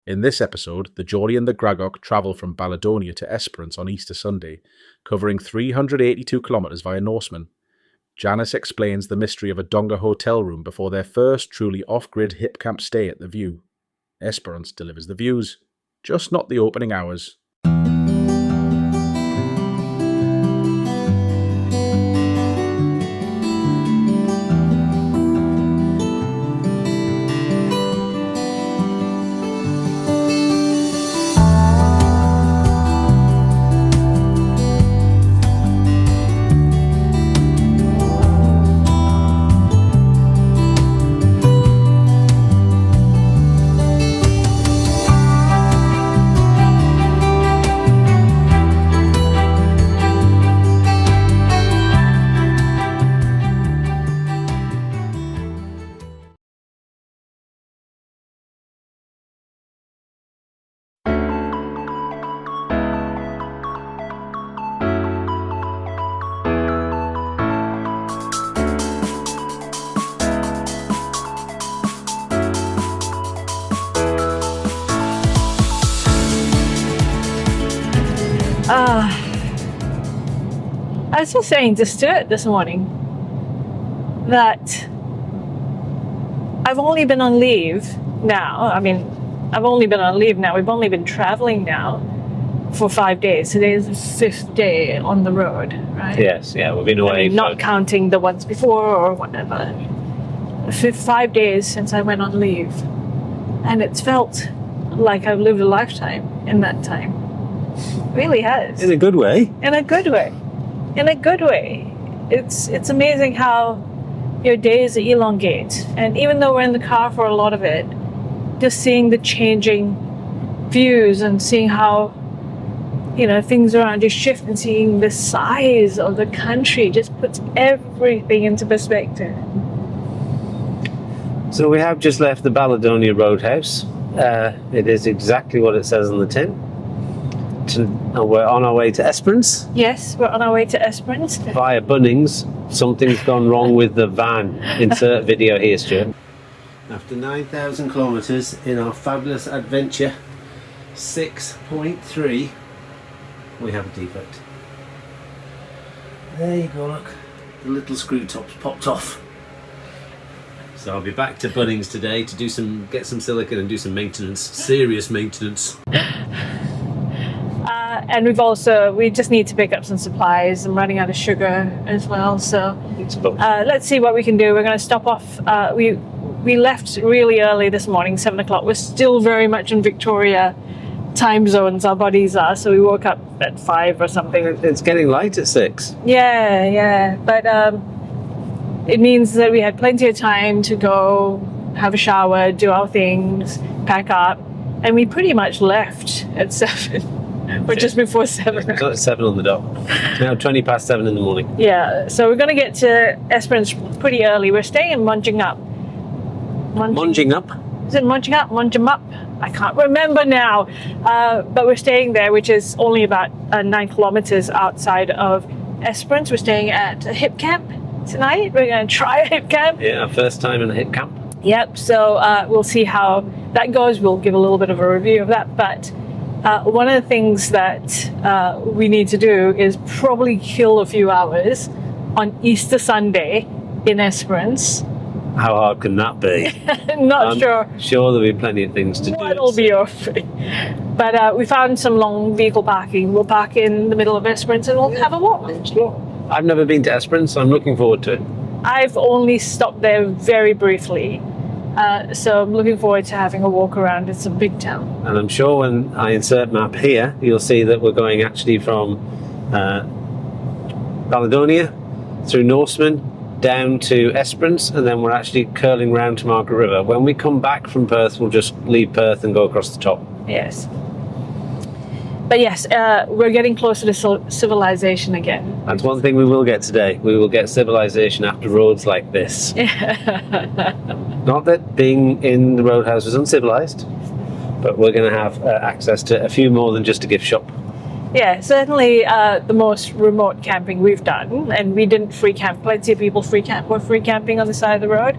In this episode, the Geordie and the Gragok travel from Balladonia to Esperance on Easter Sunday, covering 382 kilometres via Norseman. Janice explains the mystery of a Donga hotel room before their first truly off-grid Hipcamp stay at the View. Esperance delivers the views, just not the opening hours. I was just saying to Stuart this morning that I've only been on leave now. I've only been on leave now. We've only been traveling now for 5 days. Today is the 5th day on the road, right? Yes, yeah, we've been away. Not counting the ones before or whatever. 5 days since I went on leave. And it's felt like I've lived a lifetime in that time. It really has. In a good way. In a good way. In a good way. It's amazing how your days elongate. And even though we're in the car for a lot of it, just seeing the changing views and seeing how, things around you shift and seeing the size of the country just puts everything into perspective. So we have just left the Balladonia Roadhouse. It is exactly what it says on the tin. We're on our way to Esperance. Yes, we're on our way to Esperance. Via Bunnings. Something's gone wrong with the van. Insert video here, Stuart. After 9,000 kilometres in our fabulous adventure, 6.3, we have a defect. There you go, look. The little screw top's popped off. So I'll be back to Bunnings today to get some silicone and do some maintenance, serious maintenance. And we just need to pick up some supplies. I'm running out of sugar as well, so let's see what we can do. We're going to stop off. We left really early this morning, 7 o'clock. We're still very much in Victoria time zones, our bodies are, so we woke up at 5 or something. It's getting light at 6. Yeah, but it means that we had plenty of time to go have a shower, do our things, pack up, and we pretty much left at 7. Or just before 7. It's at 7 on the dot. It's now 20 past 7 in the morning. Yeah, so we're going to get to Esperance pretty early. We're staying in Monjinup. Monjinup? Is it Monjinup? Monjinup? I can't remember now. But we're staying there, which is only about 9 kilometres outside of Esperance. We're staying at Hipcamp tonight. We're going to try a Hipcamp. Yeah, our first time in a Hipcamp. Yep, so we'll see how that goes. We'll give a little bit of a review of that, but one of the things that we need to do is probably kill a few hours on Easter Sunday in Esperance. How hard can that be? Not sure. Sure there'll be plenty of things to do. It'll be off. But we found some long vehicle parking. We'll park in the middle of Esperance and we'll have a walk. I've never been to Esperance, so I'm looking forward to it. I've only stopped there very briefly. So I'm looking forward to having a walk around. It's a big town. And I'm sure when I insert map here, you'll see that we're going actually from Balladonia through Norseman down to Esperance, and then we're actually curling round to Margaret River. When we come back from Perth, we'll just leave Perth and go across the top. Yes. But yes, we're getting closer to civilization again. That's one thing we will get today. We will get civilization after roads like this. Not that being in the roadhouse is uncivilized, but we're going to have access to a few more than just a gift shop. Yeah, certainly the most remote camping we've done, and we didn't free camp. Plenty of people free camp. We're free camping on the side of the road.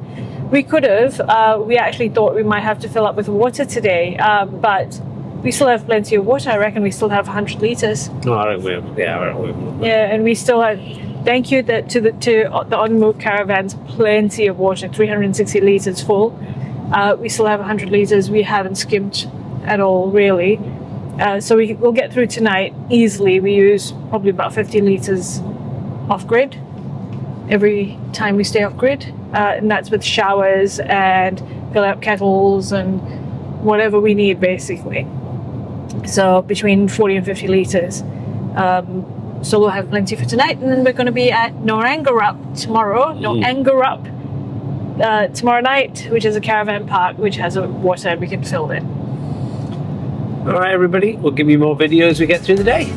We could have. We actually thought we might have to fill up with water today, but we still have plenty of water. I reckon we still have 100 litres. No, I reckon we will. Yeah, I reckon we will. Yeah, and we still have. Thank you to the on-move caravans. Plenty of water, 360 litres full. We still have 100 litres. We haven't skimped at all, really. So we'll get through tonight easily. We use probably about 50 litres off grid every time we stay off grid, and that's with showers and fill up kettles and whatever we need, basically. So between 40 and 50 litres. So we'll have plenty for tonight, and then we're going to be at Norangarup tomorrow. Norangarup tomorrow night, which is a caravan park which has water we can fill in. All right, everybody. We'll give you more videos as we get through the day.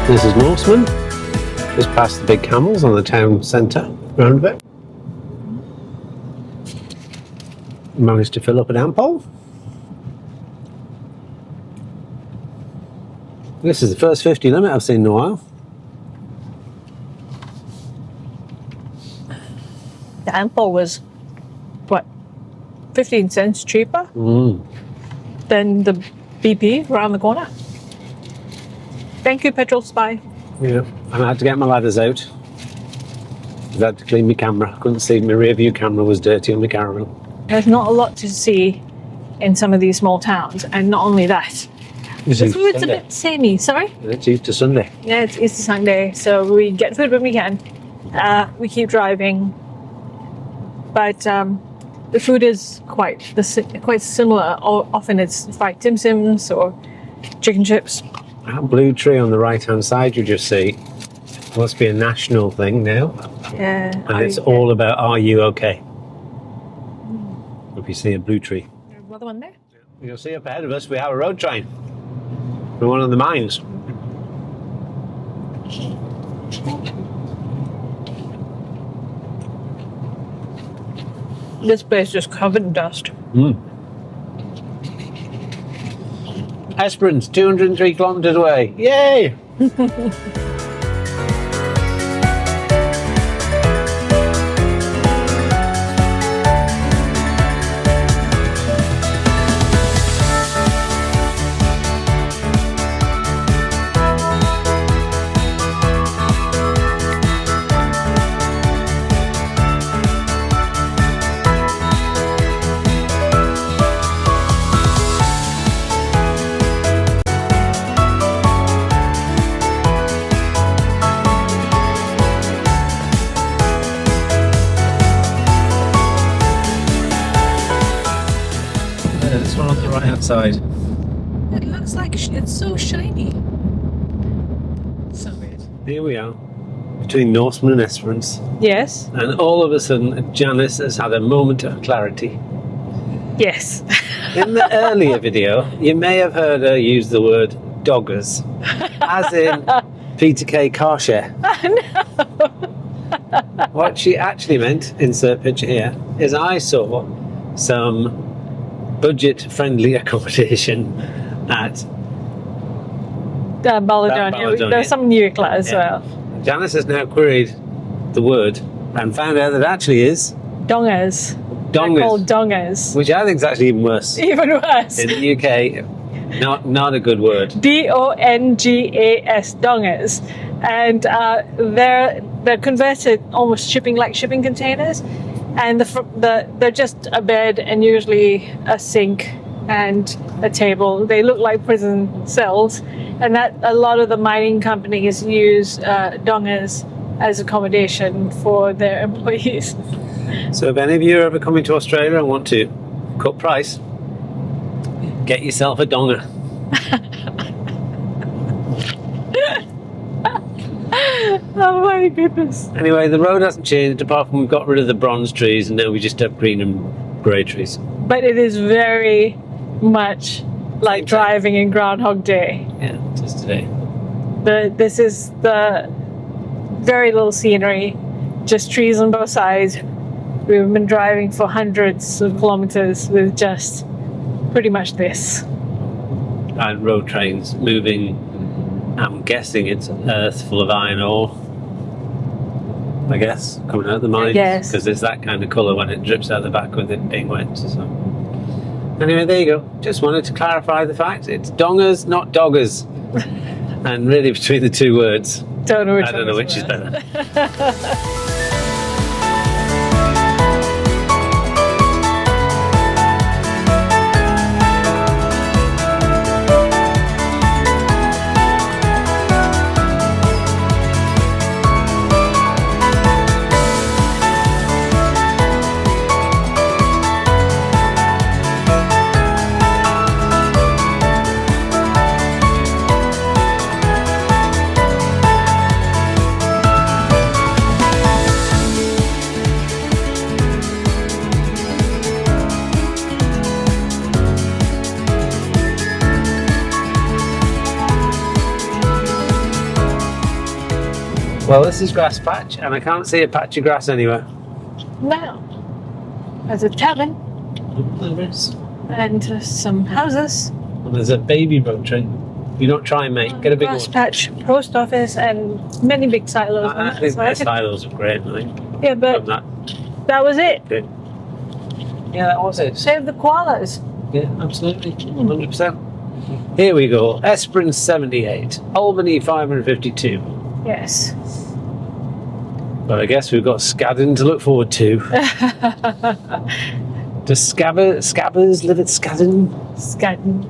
This is Norseman, just past the big camels on the town centre roundabout. Managed to fill up an ampoule. This is the first 50 limit I've seen in a while. The ampoule was, what, 15 cents cheaper than the BP around the corner. Thank you, Petrol Spy. Yeah, and I had to get my ladders out. I had to clean my camera. Couldn't see, my rear view camera was dirty on the caravan. There's not a lot to see in some of these small towns, and not only that, It's the Easter food's a Sunday. bit samey. Sorry? It's Easter Sunday. Yeah, it's Easter Sunday, so we get food when we can. We keep driving, but the food is quite similar. Often it's fried Tim Sims or chicken chips. That blue tree on the right hand side you just see must be a national thing now. Yeah. And it's all about are you okay? If you see a blue tree. Another one there. You'll see up ahead of us we have a road train. We're one of the mines. This place is just covered in dust. Esperance, 203 kilometres away. Yay! This one on the right hand side. It looks like it's so shiny. So weird. Here we are, between Norseman and Esperance. Yes. And all of a sudden, Janice has had a moment of clarity. Yes. In the earlier video, you may have heard her use the word doggers, as in Peter K. car share. What she actually meant, insert picture here, is I saw some budget-friendly accommodation at Balladonia. Balladonia. There's some new as Yeah. well. Janice has now queried the word and found out that it actually is Dongas. They're dongers, called dongas. which I think is actually even worse. Even worse. In the UK, not a good word. DONGAS, dongas, and they're converted almost shipping containers, and they're just a bed and usually a sink and a table. They look like prison cells, and that a lot of the mining companies use dongas as accommodation for their employees. So if any of you are ever coming to Australia and want to cut price, get yourself a Donga. Oh my goodness. Anyway, the road hasn't changed apart from we've got rid of the bronze trees and now we just have green and grey trees. But it is very much like driving in Groundhog Day. Yeah, just today. This is the very little scenery, just trees on both sides. We've been driving for hundreds of kilometres with just pretty much this. And road trains moving. I'm guessing it's earth full of iron ore. I guess coming out of the mines because it's that kind of colour when it drips out the back with it being wet. So. Anyway, there you go. Just wanted to clarify the fact it's dongers, not doggers. And really, between the two words, I don't know which is better. Well, this is grass patch, and I can't see a patch of grass anywhere. No. There's a tavern. There is. And some houses. And there's a baby road train. You don't try, mate. Get a big grass one. patch, post office, and many big silos. I think the silos are great, I think. Yeah, but that was it. Good. Yeah, that was it. Save the koalas. Yeah, absolutely. 100%. Here we go. Esperance 78. Albany 552. Yes. But I guess we've got Scadden to look forward to. Does Scabbers live at Scadden? Scadden.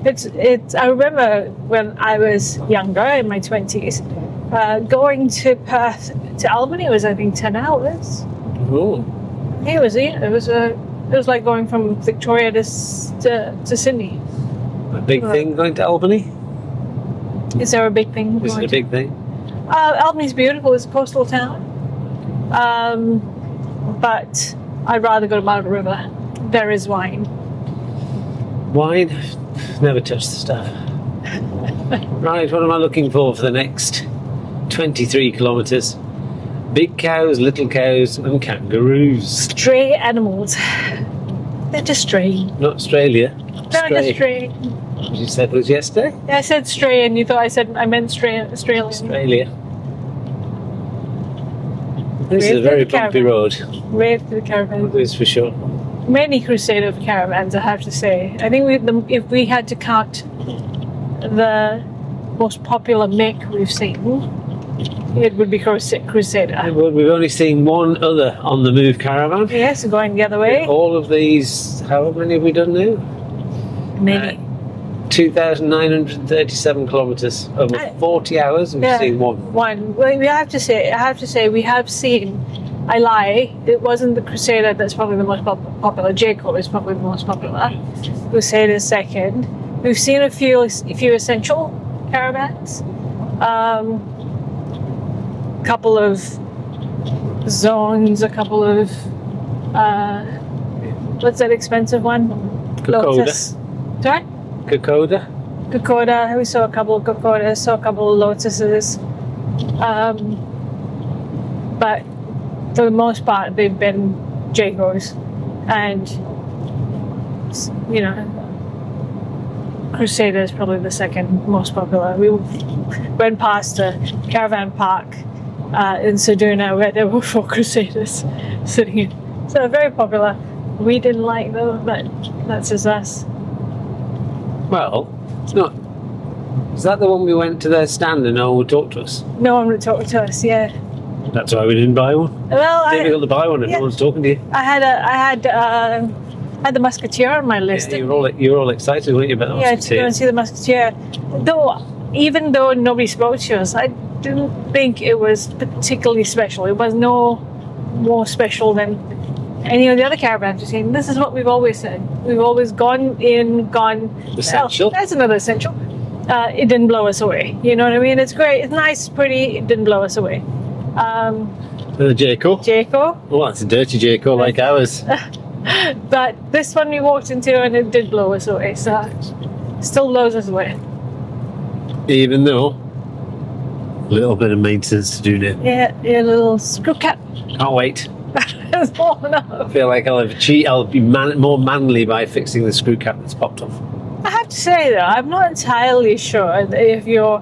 It's. I remember when I was younger, in my 20s, going to Perth to Albany was, I think, 10 hours. Oh. Yeah, it was like going from Victoria to Sydney. A big thing going to Albany? Is there a big thing? Is it a big thing? Albany's beautiful. It's a coastal town. But I'd rather go to Mount River. There is wine. Wine? Never touched the stuff. Right, what am I looking for the next 23 kilometres? Big cows, little cows, and kangaroos. Stray animals. They're just stray. Not Australia. No, just stray. You said it was yesterday? Yeah, I said stray, and you thought I meant Australian. Australia. This is a very bumpy road. Wave to the caravan. It is for sure. Many Crusader caravans, I have to say. I think if we had to count the most popular make we've seen, it would be Crusader. It would. We've only seen one other on the move caravan. Yes, going the other way. All of these, how many have we done now? Many. 2,937 kilometres. Over 40 hours, we've seen one. One. Well, I have to say, we have seen. I lie. It wasn't the Crusader that's probably the most popular. Jacob is probably the most popular. Crusader is second. We've seen a few essential caravans. Couple of zones. A couple of what's that expensive one? Lotus. Sorry. Kokoda. We saw a couple of Kokodas, saw a couple of Lotuses. But for the most part, they've been Jacos. And, Crusader is probably the second most popular. We went past a caravan park in Ceduna where there were 4 Crusaders sitting in. So very popular. We didn't like them, but that's just us. Well, it's not. Is that the one we went to their stand and no one would talk to us? No one would talk to us, yeah. That's why we didn't buy one. Well, it's difficult to buy one if no one's talking to you. I had the Musketeer on my list. Yeah, you were all excited, weren't you, about the Musketeer? Yeah, to go and see the Musketeer. Even though nobody spoke to us, I didn't think it was particularly special. It was no more special than any of the other caravans we've seen. This is what we've always said. We've always gone. Essential. That's another essential. it didn't blow us away. You know what I mean? It's great. It's nice, pretty. It didn't blow us away. Jayco. Jayco. Oh, that's a dirty Jayco like ours. But this one we walked into and it did blow us away. So still blows us away. Even though a little bit of maintenance to do now. Yeah, a little screw cap. Can't wait. It's all enough. I feel like I'll be more manly by fixing the screw cap that's popped off. I have to say though, I'm not entirely sure that if you're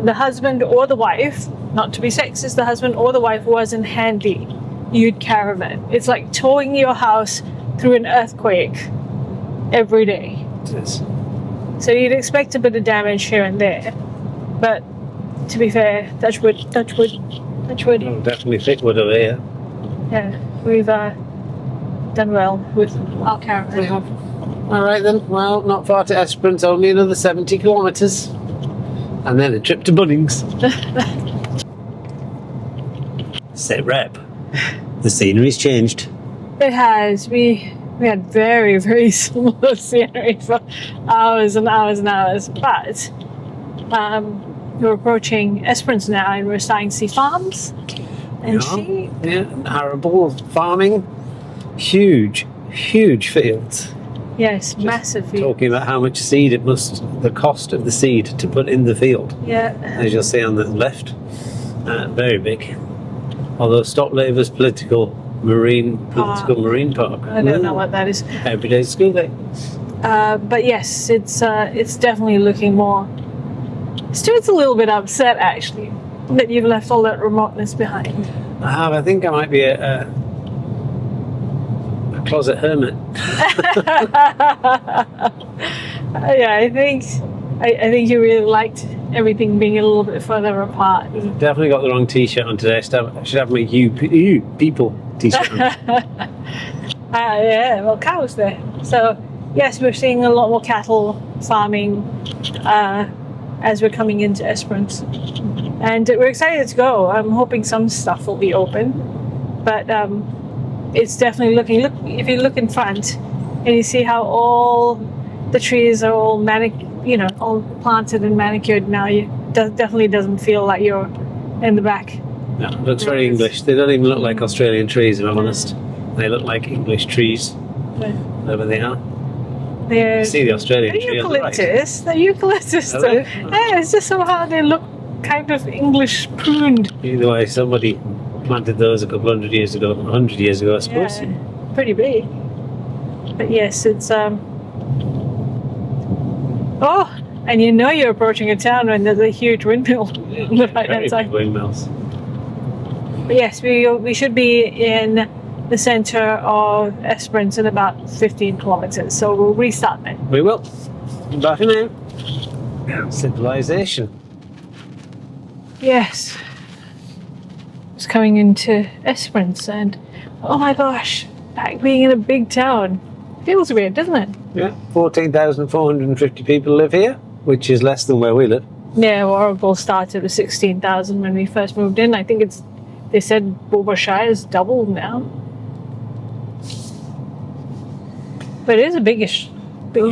the husband or the wife, not to be sexist, the husband or the wife wasn't handy, you'd caravan. It's like towing your house through an earthquake every day. It is. So you'd expect a bit of damage here and there. But to be fair, touch wood. Oh, definitely thick wood over here. Yeah, we've done well with our caravan. Alright then, well, not far to Esperance, only another 70 kilometres. And then a trip to Bunnings. Sit rep. The scenery's changed. It has. We had very, very similar scenery for hours and hours and hours. But we're approaching Esperance now and we're starting to see farms and sheep. Yeah, arable farming. Huge fields. Yes, massive fields. Talking about how much seed the cost of the seed to put in the field. Yeah. As you'll see on the left, very big. Although Stop Labour's political marine park. I don't know what that is. Every day's school day. But yes, it's definitely looking more. Stuart's a little bit upset actually that you've left all that remoteness behind. I have. I think I might be a closet hermit. Yeah, I think you really liked everything being a little bit further apart. Definitely got the wrong T-shirt on today. I should have my you people T-shirt on. Yeah, well, cows there. So yes, we're seeing a lot more cattle farming as we're coming into Esperance, and we're excited to go. I'm hoping some stuff will be open, but it's definitely looking. Look, if you look in front, and you see how all the trees are all all planted and manicured now. Definitely doesn't feel like you're in the back. No, it looks very English. They don't even look like Australian trees, if I'm honest. They look like English trees, whatever they are. They're see the Australian tree eucalyptus. on the right. They're eucalyptus. Are they? Yeah, it's just somehow they look kind of English pruned. Either way, somebody planted those a couple 100 years ago, I suppose. Yeah, pretty big. But yes, it's oh, and you know you're approaching a town when there's a huge windmill on the right hand side. Windmills. But yes, we should be in the centre of Esperance in about 15 kilometres. So we'll restart then. We will. Bye for now. Civilization. Yes. It's coming into Esperance and oh my gosh, like being in a big town. Feels weird, doesn't it? Yeah, 14,450 people live here, which is less than where we live. Yeah, Warragul started with 16,000 when we first moved in. I think they said Shire doubled now. But it is a biggish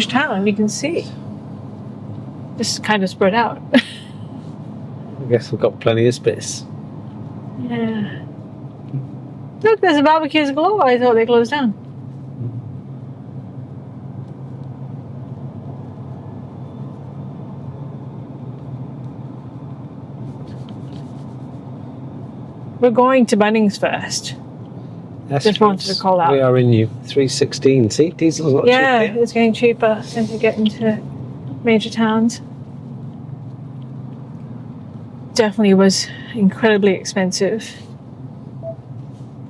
town, you can see. Just kind of spread out. I guess we've got plenty of space. Yeah. Look, there's a barbecues galore. I thought they closed down. We're going to Bunnings first. Just wanted to call out. We are in you. 316. See, diesel's not cheap. Yeah, it's getting cheaper as we get into major towns. Definitely was incredibly expensive.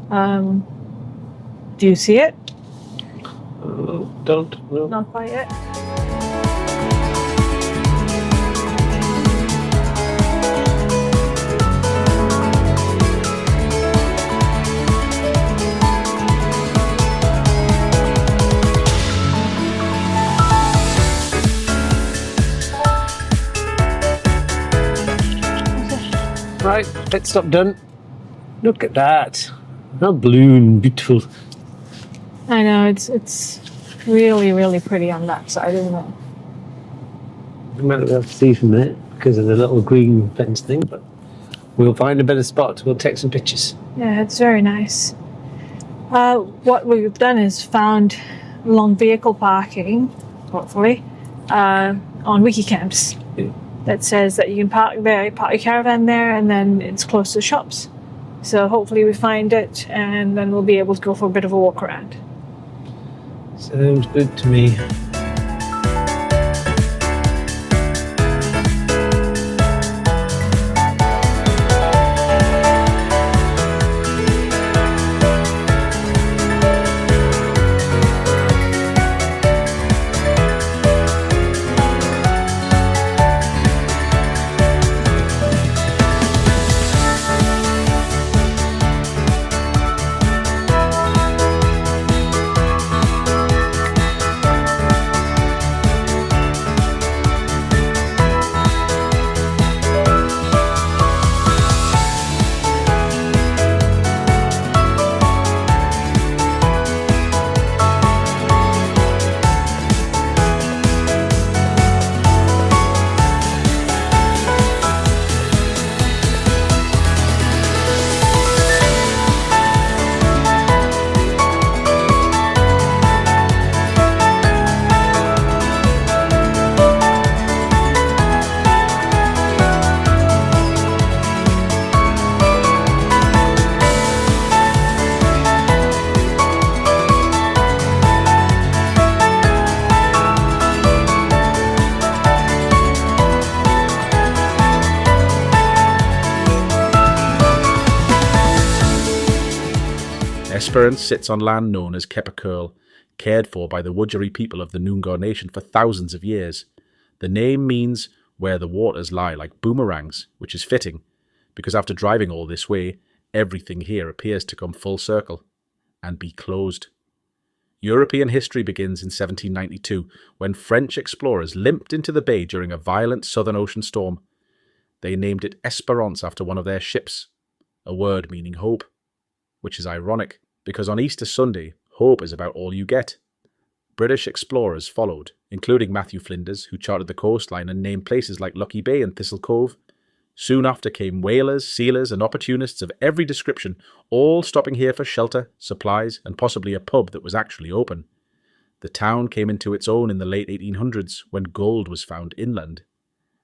Do you see it? Don't. No. Not quite yet. Right, pit stop done. Look at that. How blue and beautiful. I know, it's really, really pretty on that side, isn't it? We might not be able to see from there because of the little green fence thing, but we'll find a better spot. We'll take some pictures. Yeah, it's very nice. What we've done is found long vehicle parking, hopefully, on Hipcamps. Yeah. That says that you can park there, park your caravan there, and then it's close to the shops. So hopefully we find it, and then we'll be able to go for a bit of a walk around. Sounds good to me. Esperance sits on land known as Keppercurl, cared for by the Wurundjeri people of the Noongar nation for thousands of years. The name means where the waters lie like boomerangs, which is fitting, because after driving all this way, everything here appears to come full circle and be closed. European history begins in 1792, when French explorers limped into the bay during a violent Southern Ocean storm. They named it Esperance after one of their ships, a word meaning hope, which is ironic, because on Easter Sunday, hope is about all you get. British explorers followed, including Matthew Flinders, who charted the coastline and named places like Lucky Bay and Thistle Cove. Soon after came whalers, sealers and opportunists of every description, all stopping here for shelter, supplies and possibly a pub that was actually open. The town came into its own in the late 1800s when gold was found inland.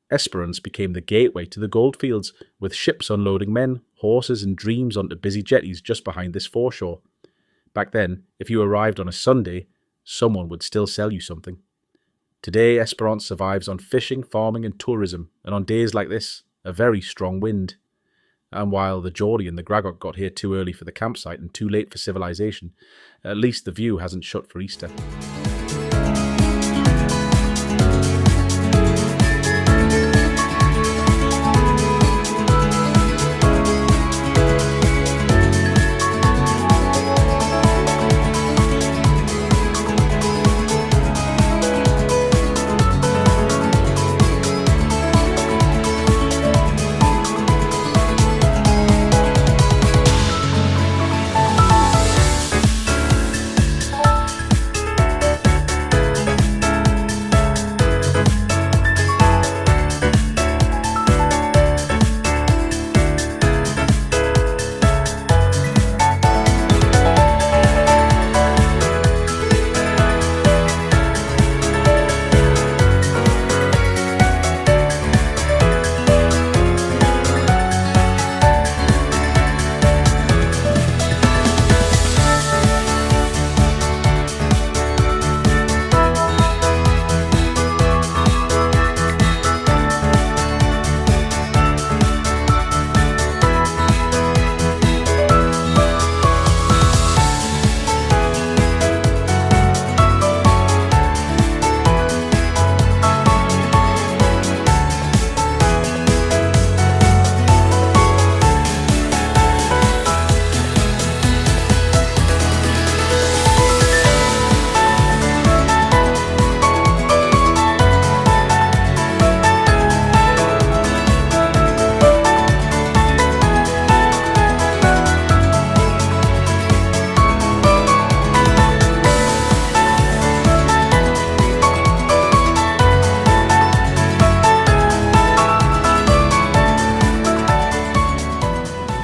Esperance became the gateway to the goldfields, with ships unloading men, horses and dreams onto busy jetties just behind this foreshore. Back then, if you arrived on a Sunday, someone would still sell you something. Today, Esperance survives on fishing, farming and tourism, and on days like this, a very strong wind. And while the Geordie and the Gragok got here too early for the campsite and too late for civilization, at least the view hasn't shut for Easter.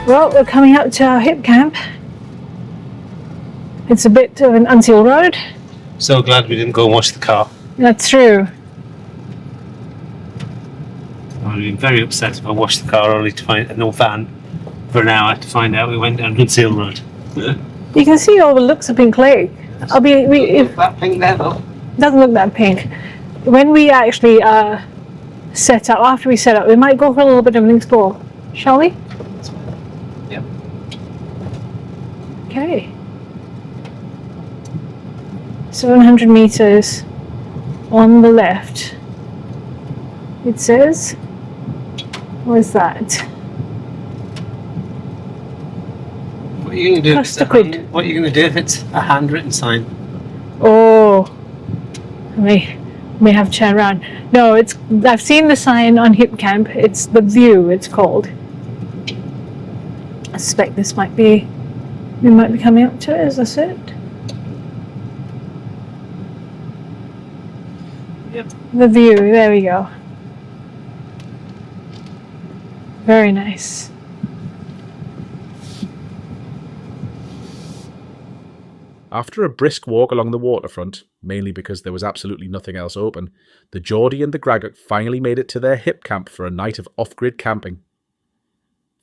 Well, we're coming up to our Hipcamp. It's a bit of an unsealed road. So glad we didn't go and wash the car. That's true. I'd been very upset if I washed the car only to find no van for an hour to find out we went down Conceal Road. You can see all the looks of Pink Lake. If That pink there though. it doesn't look that pink. When we actually set up, after we set up, we might go for a little bit of an explore, shall we? Yep. Okay. 700 meters on the left. It says, what is that? What are you going to do? What are you going to do if it's a handwritten sign? Oh, may have to turn around. No, I've seen the sign on Hipcamp. It's the View. It's called. I suspect we might be coming up to it. Is this it? Yep. The View. There we go. Very nice. After a brisk walk along the waterfront, mainly because there was absolutely nothing else open, the Geordie and the Gragok finally made it to their Hipcamp for a night of off-grid camping.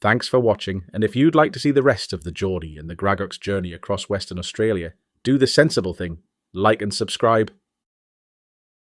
Thanks for watching, and if you'd like to see the rest of the Geordie and the Gragok's journey across Western Australia, do the sensible thing, like and subscribe.